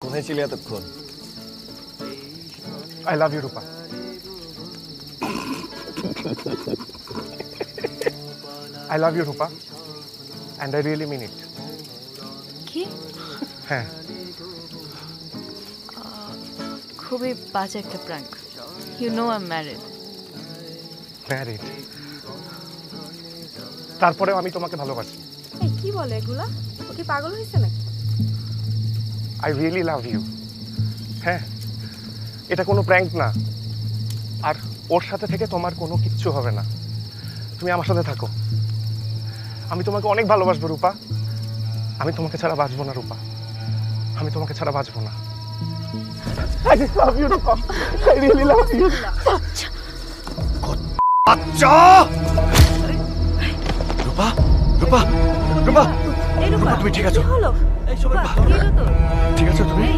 কোথায় ছিলে এতক্ষণ? I love you, Rupa. I love you, Rupa. And I really mean it. কি? হ্যাঁ, খুবই বাজে একটা prank. You know I'm married. married. তারপরেও আমি তোমাকে ভালোবাসি। এই কি বলে এগুলা? ও কি পাগল হয়েছে নাকি? I really love you. হ্যাঁ, এটা কোনো প্র্যাঙ্ক না। আর ওর সাথে থেকে তোমার কোনো কিচ্ছু হবে না। তুমি আমার সাথে থাকো। আমি তোমাকে অনেক ভালোবাসবো রূপা। আমি তোমাকে ছাড়া বাঁচবো না রূপা। আমি তোমাকে ছাড়া বাঁচবো না। I just love you, Rupa. I really love you. আচ্ছা রূপা, রূপা, রূপা, এই রূপা, তুমি ঠিক আছো? কি হলো? রূপা, কি হলো তোর? ঠিক আছো তুমি? এই,